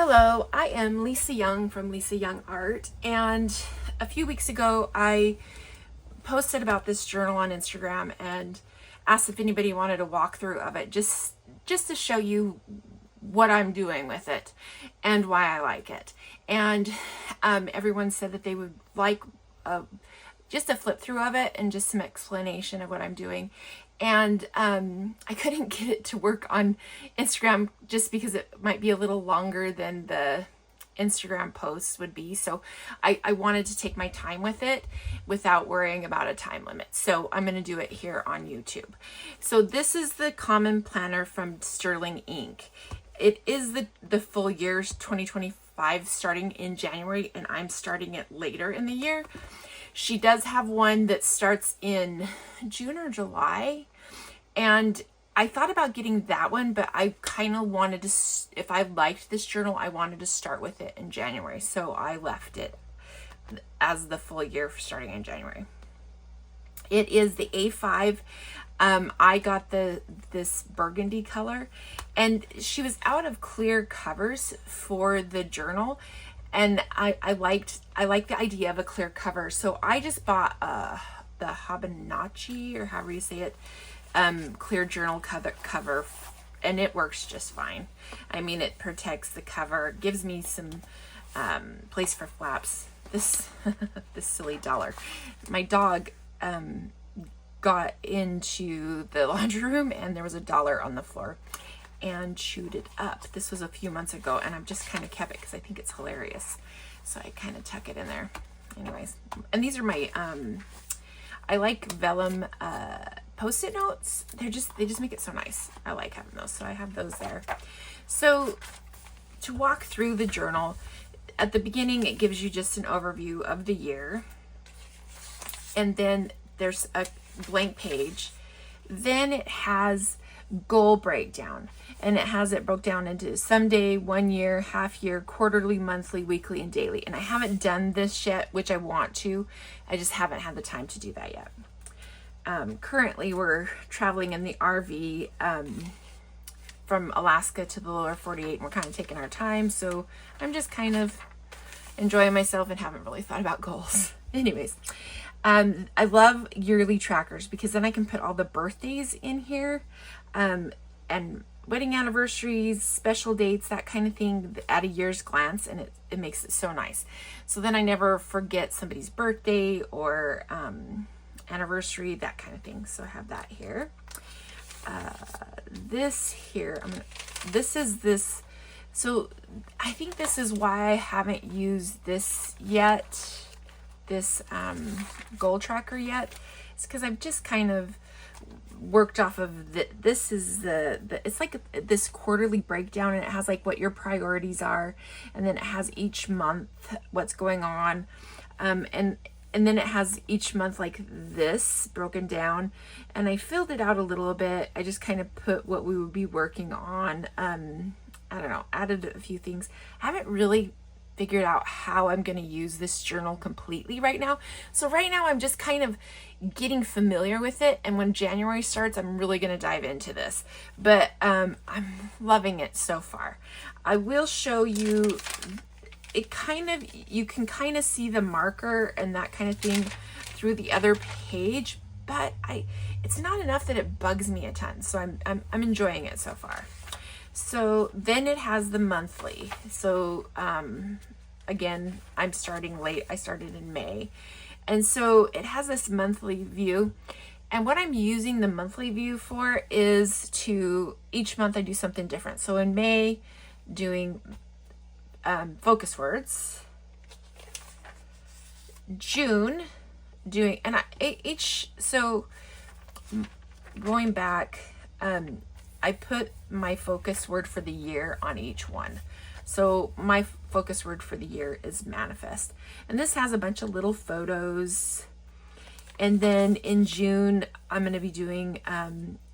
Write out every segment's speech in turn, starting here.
Hello, I am Lisa Young from Lisa Young Art, and a few weeks ago I posted about this journal on Instagram and asked if anybody wanted a walkthrough of it, just to show you what I'm doing with it and why I like it. And everyone said that they would like just a flip through of it and just some explanation of what I'm doing. And I couldn't get it to work on Instagram just because it might be a little longer than the Instagram posts would be. So I wanted to take my time with it without worrying about a time limit. So I'm going to do it here on YouTube. So this is the Common Planner from Sterling Ink. It is the full year's 2025 starting in January, and I'm starting it later in the year. She does have one that starts in June or July, and I thought about getting that one, but I kind of wanted to, if I liked this journal, I wanted to start with it in January, so I left it as the full year starting in January. It is the A5. I got this burgundy color, and she was out of clear covers for the journal. And I liked the idea of a clear cover. So I just bought the Hobonichi, or however you say it, clear journal cover, and it works just fine. I mean, it protects the cover, gives me some place for flaps. This silly dollar. My dog got into the laundry room and there was $1 on the floor and chewed it up. This was a few months ago, and I've just kind of kept it because I think it's hilarious. So I kind of tuck it in there. Anyways, and these are my I like vellum post-it notes. They just make it so nice. I like having those, so I have those there. So to walk through the journal, at the beginning it gives you just an overview of the year, and then there's a blank page. Then it has goal breakdown, and it has it broke down into someday, 1 year, half year, quarterly, monthly, weekly, and daily. And I haven't done this yet, which I want to. I just haven't had the time to do that yet. Currently we're traveling in the RV from Alaska to the lower 48, and we're kind of taking our time, so I'm just kind of enjoying myself and haven't really thought about goals. Anyways, I love yearly trackers because then I can put all the birthdays in here, and wedding anniversaries, special dates, that kind of thing at a year's glance, and it makes it so nice. So then I never forget somebody's birthday or anniversary, that kind of thing. So I have that here. This here, so I think this is why I haven't used this yet, this goal tracker yet. It's because I've just kind of worked off of this is the it's like this quarterly breakdown, and it has like what your priorities are, and then it has each month what's going on, and then it has each month like this broken down, and I filled it out a little bit. I just kind of put what we would be working on. I don't know, added a few things. I haven't really figured out how I'm going to use this journal completely right now. So right now I'm just kind of getting familiar with it, and when January starts I'm really going to dive into this. But I'm loving it so far. I will show you it you can kind of see the marker and that kind of thing through the other page, but it's not enough that it bugs me a ton. So I'm enjoying it so far. So then it has the monthly. So again, I'm starting late. I started in May. And so it has this monthly view. And what I'm using the monthly view for is to, each month I do something different. So in May, doing focus words. June, doing, and so going back, I put my focus word for the year on each one. So my focus word for the year is manifest. And this has a bunch of little photos. And then in June, I'm going to be doing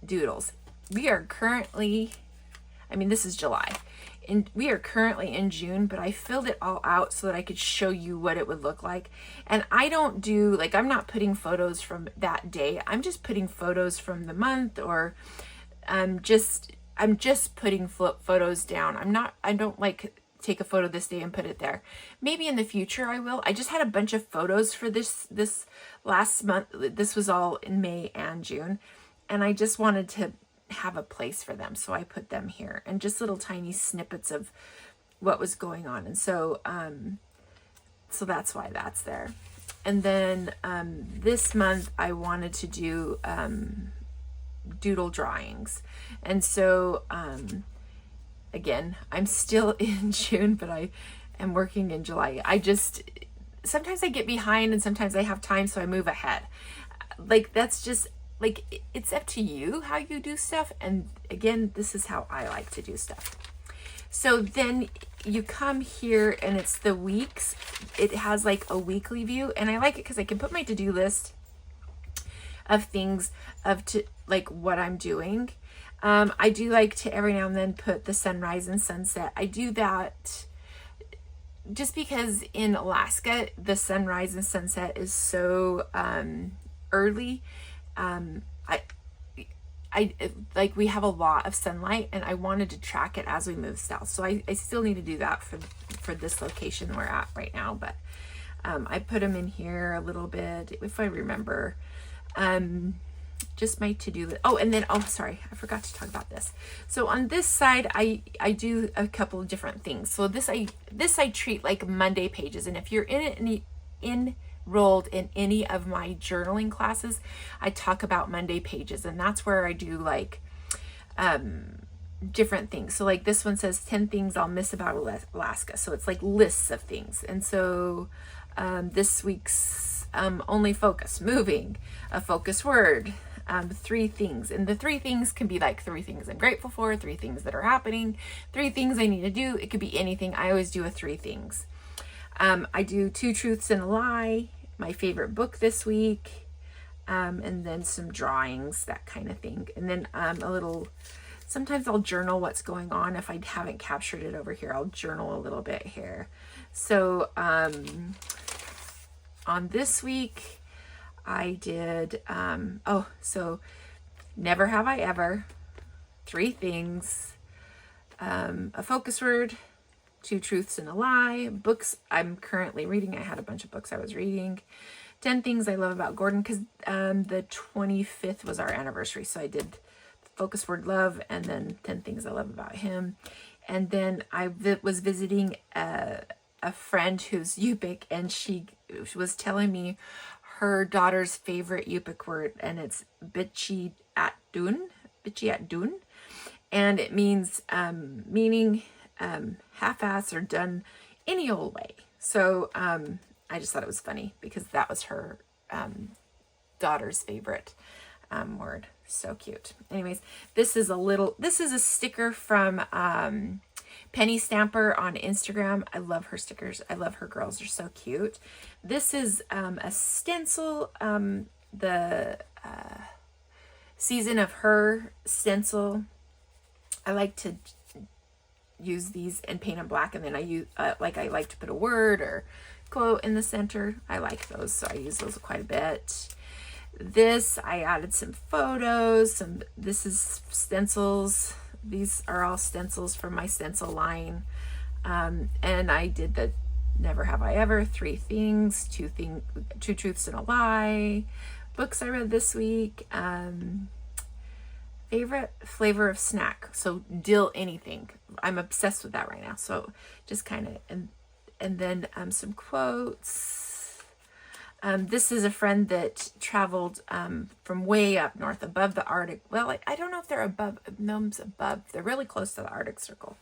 doodles. We are currently, this is July. And we are currently in June, but I filled it all out so that I could show you what it would look like. And I don't do, like, I'm not putting photos from that day. I'm just putting photos from the month, or I'm just putting photos down. I don't like take a photo this day and put it there. Maybe in the future I will. I just had a bunch of photos for this last month. This was all in May and June, and I just wanted to have a place for them, so I put them here, and just little tiny snippets of what was going on. And so so that's why that's there. And then this month I wanted to do doodle drawings, and so again, I'm still in June, but I am working in July. Sometimes I get behind and sometimes I have time, so I move ahead. Like, that's just, like, it's up to you how you do stuff. And again, this is how I like to do stuff. So then you come here and it's the weeks. It has like a weekly view, and I like it because I can put my to-do list of things like what I'm doing. I do like to every now and then put the sunrise and sunset. I do that just because in Alaska, the sunrise and sunset is so early. I like, we have a lot of sunlight, and I wanted to track it as we move south. So I still need to do that for this location we're at right now. But I put them in here a little bit, if I remember. Just my to-do list. Oh, and then, oh, sorry, I forgot to talk about this. So on this side, I do a couple of different things. So this I treat like Monday pages. And if you're enrolled in any of my journaling classes, I talk about Monday pages, and that's where I do like different things. So like this one says 10 things I'll miss about Alaska. So it's like lists of things. And so this week's only focus, moving, a focus word, 3 things. And the 3 things can be like 3 things I'm grateful for, 3 things that are happening, 3 things I need to do. It could be anything. I always do a 3 things. I do 2 truths and a lie, my favorite book this week, and then some drawings, that kind of thing. And then sometimes I'll journal what's going on. If I haven't captured it over here, I'll journal a little bit here. So on this week, I did, so never have I ever, 3 things, a focus word, 2 truths and a lie, books I'm currently reading. I had a bunch of books I was reading, 10 things I love about Gordon, because the 25th was our anniversary. So I did focus word love, and then 10 things I love about him. And then I was visiting a friend who's Yupik, and she was telling me her daughter's favorite Yupik word, and it's bitchy at dun, and it means meaning half-ass or done any old way. So I just thought it was funny because that was her daughter's favorite word. So cute. Anyways, this is a sticker from Penny Stamper on Instagram. I love her stickers. I love her girls. They're so cute. This is a stencil, the Season of Her stencil. I like to use these and paint them black, and then I use I like to put a word or quote in the center. I like those, so I use those quite a bit. This, I added some photos. This is stencils. These are all stencils from my stencil line. And I did the never have I ever, 3 things, 2 truths and a lie, books I read this week, favorite flavor of snack. So dill anything. I'm obsessed with that right now. So just kind of, and then some quotes. This is a friend that traveled from way up north, above the Arctic. Well, I don't know if they're above. They're really close to the Arctic Circle,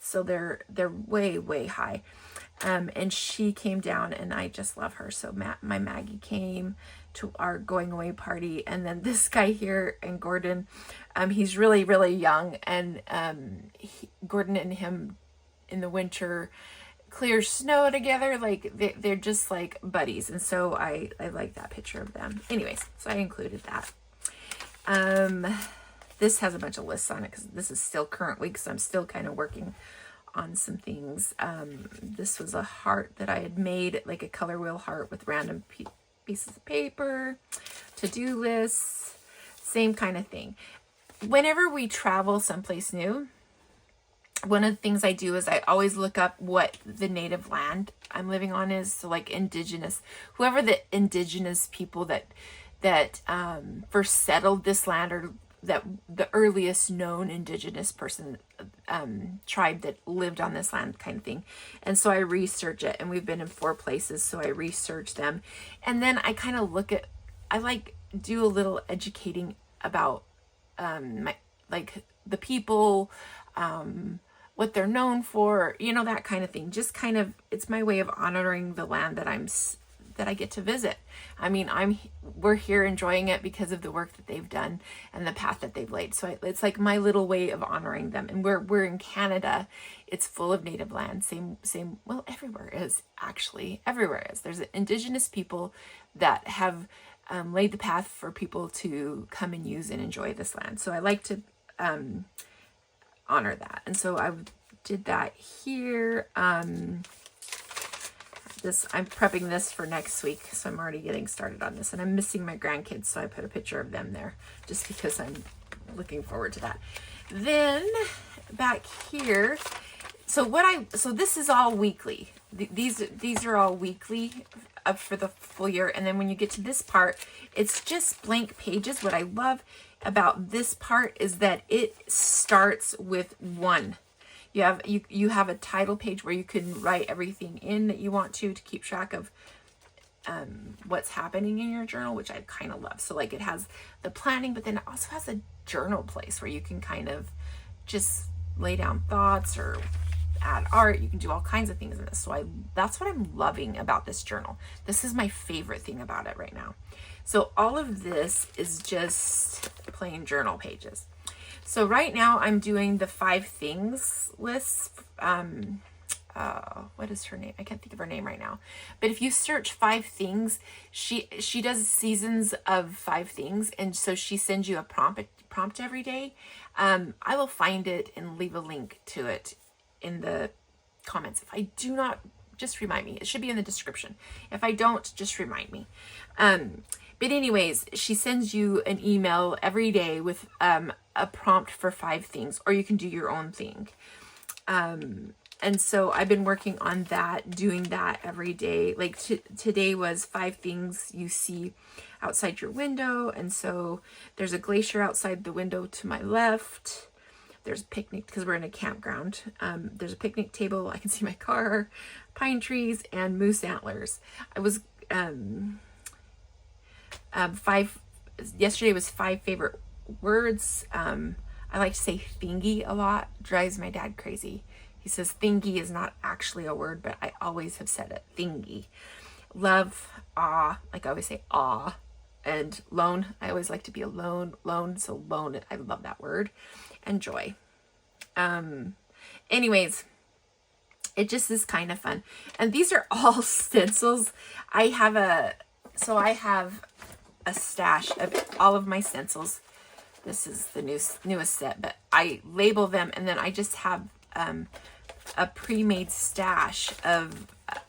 so they're way, way high. And she came down, and I just love her. So my Maggie came to our going away party, and then this guy here, and Gordon, he's really, really young, and Gordon and him in the winter clear snow together, like they're just like buddies. And so I like that picture of them. Anyways, so I included that. This has a bunch of lists on it because this is still current week, so I'm still kind of working on some things. This was a heart that I had made, like a color wheel heart with random pieces of paper, to-do lists, same kind of thing. Whenever we travel someplace new, one of the things I do is I always look up what the native land I'm living on is. So like indigenous, whoever the indigenous people that first settled this land, or that the earliest known indigenous person, tribe that lived on this land, kind of thing. And so I research it, and we've been in 4 places, so I research them. And then I kind of look at, I like do a little educating about my, like the people, what they're known for, you know, that kind of thing. Just kind of, it's my way of honoring the land that that I get to visit. I mean, we're here enjoying it because of the work that they've done and the path that they've laid. So it's like my little way of honoring them. And we're in Canada. It's full of native land. Same. Well, everywhere is, actually. Everywhere is. There's indigenous people that have laid the path for people to come and use and enjoy this land. So I like to honor that. And so I did that here. I'm prepping this for next week, so I'm already getting started on this, and I'm missing my grandkids, so I put a picture of them there just because I'm looking forward to that. Then back here, so this is all weekly. These are all weekly up for the full year. And then when you get to this part, it's just blank pages. What I love about this part is that it starts with 1. You have a title page where you can write everything in that you want to keep track of what's happening in your journal, which I kind of love. So like it has the planning, but then it also has a journal place where you can kind of just lay down thoughts or add art. You can do all kinds of things in this. So that's what I'm loving about this journal. This is my favorite thing about it right now. So all of this is just plain journal pages. So right now I'm doing the 5 things list. What is her name? I can't think of her name right now. But if you search 5 things, she does seasons of 5 things, and so she sends you a prompt every day. I will find it and leave a link to it in the comments. If I do not, just remind me. It should be in the description. If I don't, just remind me. But anyways, she sends you an email every day with a prompt for 5 things, or you can do your own thing. And so I've been working on that, doing that every day. Like today was 5 things you see outside your window. And so there's a glacier outside the window to my left. There's a picnic, because we're in a campground. There's a picnic table. I can see my car, pine trees, and moose antlers. I was, yesterday was 5 favorite words. I like to say thingy a lot. Drives my dad crazy. He says thingy is not actually a word, but I always have said it. Thingy. Love, awe, like I always say awe. And lone, I always like to be alone. So lone, I love that word. And joy. Anyways, it just is kind of fun. And these are all stencils. I have a stash of all of my stencils. This is the newest set, but I label them, and then I just have a pre-made stash of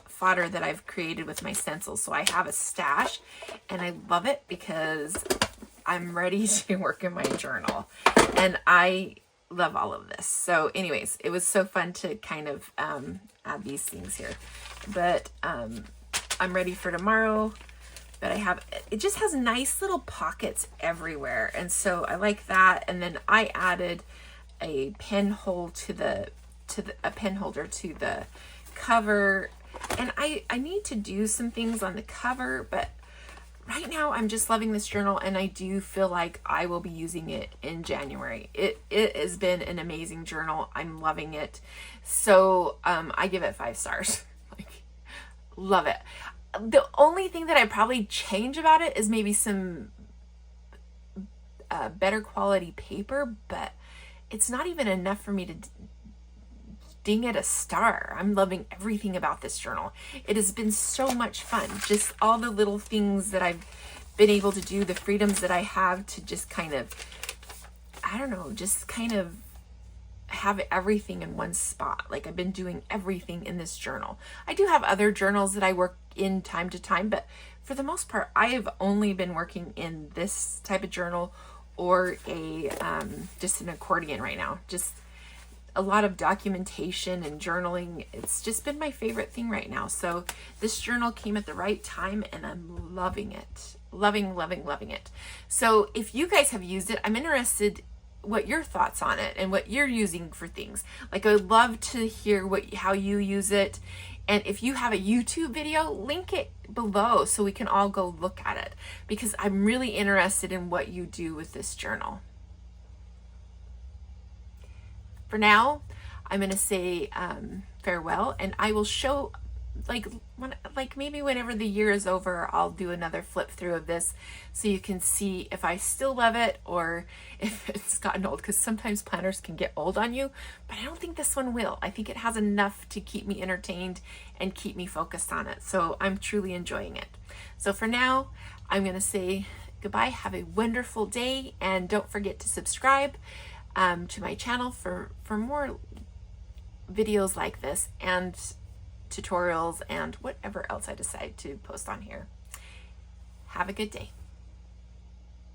fodder that I've created with my stencils. So I have a stash, and I love it because I'm ready to work in my journal, and I love all of this. So anyways, it was so fun to kind of add these things here, but I'm ready for tomorrow. But it just has nice little pockets everywhere, and so I like that. And then I added a pen hole a pen holder to the cover, and I need to do some things on the cover, but right now I'm just loving this journal, and I do feel like I will be using it in January. It has been an amazing journal. I'm loving it. So I give it 5 stars. Like, love it. The only thing that I probably change about it is maybe some better quality paper, but it's not even enough for me to ding it a star. I'm loving everything about this journal. It has been so much fun. Just all the little things that I've been able to do, the freedoms that I have to just kind of, I don't know, just kind of have everything in one spot. Like, I've been doing everything in this journal. I do have other journals that I work in time to time, but for the most part, I have only been working in this type of journal or a just an accordion right now. Just a lot of documentation and journaling. It's just been my favorite thing right now. So this journal came at the right time and I'm loving it. Loving, loving, loving it. So if you guys have used it, I'm interested what your thoughts on it and what you're using for things. Like I would love to hear how you use it. And if you have a YouTube video, link it below so we can all go look at it, because I'm really interested in what you do with this journal. For now, I'm going to say farewell, and I will show, maybe whenever the year is over, I'll do another flip through of this so you can see if I still love it or if it's gotten old, because sometimes planners can get old on you, but I don't think this one will. I think it has enough to keep me entertained and keep me focused on it. So I'm truly enjoying it. So for now, I'm going to say goodbye. Have a wonderful day, and don't forget to subscribe to my channel for more videos like this and tutorials and whatever else I decide to post on here. Have a good day.